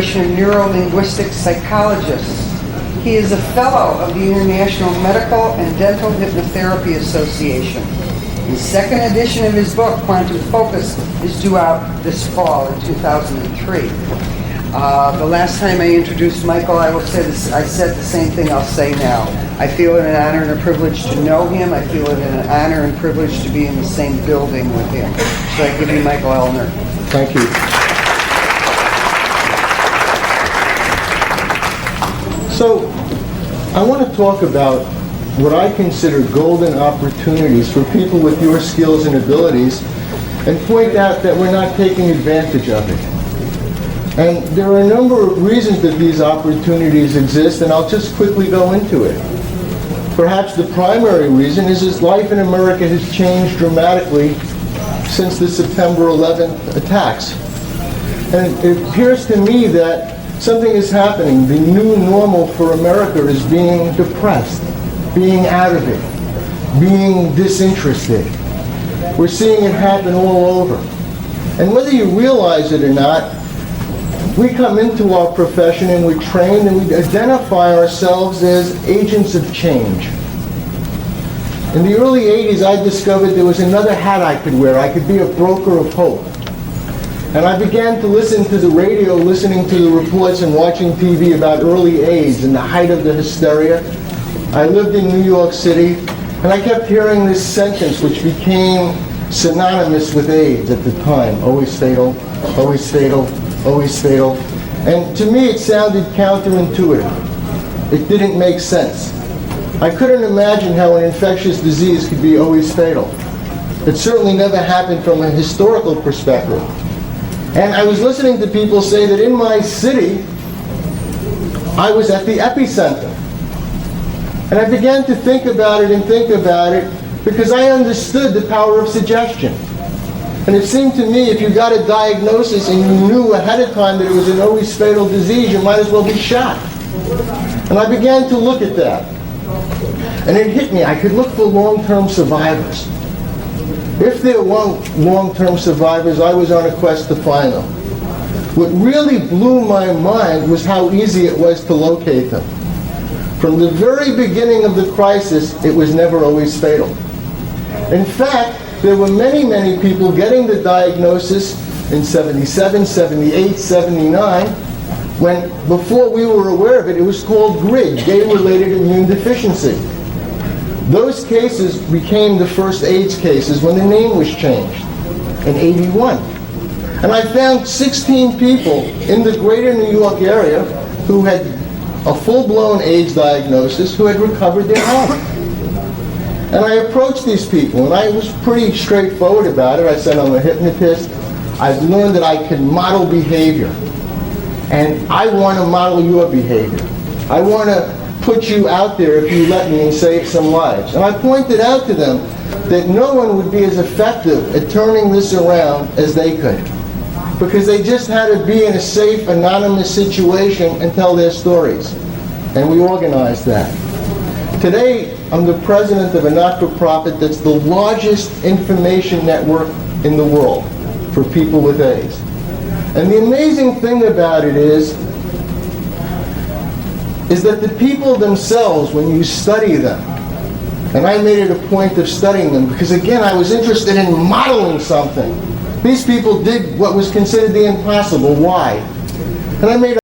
Neuro-linguistic psychologist. He is a fellow of the International Medical and Dental Hypnotherapy Association. The second edition of his book, Quantum Focus, is due out this fall in 2003. The last time I introduced Michael, I said the same thing I'll say now. I feel it an honor and a privilege to know him. I feel it an honor and privilege to be in the same building with him. So I give you Michael Ellner. Thank you. So, I want to talk about what I consider golden opportunities for people with your skills and abilities and point out that we're not taking advantage of it. And there are a number of reasons that these opportunities exist, and I'll just quickly go into it. Perhaps the primary reason is life in America has changed dramatically since the September 11th attacks. And it appears to me that something is happening. The new normal for America is being depressed, being out of it, being disinterested. We're seeing it happen all over. And whether you realize it or not, we come into our profession and we're trained and we identify ourselves as agents of change. In the early 80s, I discovered there was another hat I could wear. I could be a broker of hope. And I began to listen to the radio, listening to the reports and watching TV about early AIDS and the height of the hysteria. I lived in New York City, and I kept hearing this sentence which became synonymous with AIDS at the time. Always fatal, always fatal, always fatal. And to me, it sounded counterintuitive. It didn't make sense. I couldn't imagine how an infectious disease could be always fatal. It certainly never happened from a historical perspective. And I was listening to people say that in my city, I was at the epicenter. And I began to think about it because I understood the power of suggestion. And it seemed to me if you got a diagnosis and you knew ahead of time that it was an always fatal disease, you might as well be shot. And I began to look at that. And it hit me. I could look for long-term survivors. If there weren't long-term survivors, I was on a quest to find them. What really blew my mind was how easy it was to locate them. From the very beginning of the crisis, it was never always fatal. In fact, there were many, many people getting the diagnosis in 77, 78, 79, when before we were aware of it, it was called GRID, gay-related immune deficiency. Those cases became the first AIDS cases when the name was changed in 81. And I found 16 people in the greater New York area who had a full-blown AIDS diagnosis who had recovered their health. And I approached these people, and I was pretty straightforward about it. I said, I'm a hypnotist. I've learned that I can model behavior. And I want to model your behavior. I want to put you out there if you let me and save some lives. And I pointed out to them that no one would be as effective at turning this around as they could. Because they just had to be in a safe, anonymous situation and tell their stories. And we organized that. Today, I'm the president of a not-for-profit that's the largest information network in the world for people with AIDS. And the amazing thing about it is that the people themselves, when you study them, and I made it a point of studying them because, again, I was interested in modeling something. These people did what was considered the impossible. Why? And I made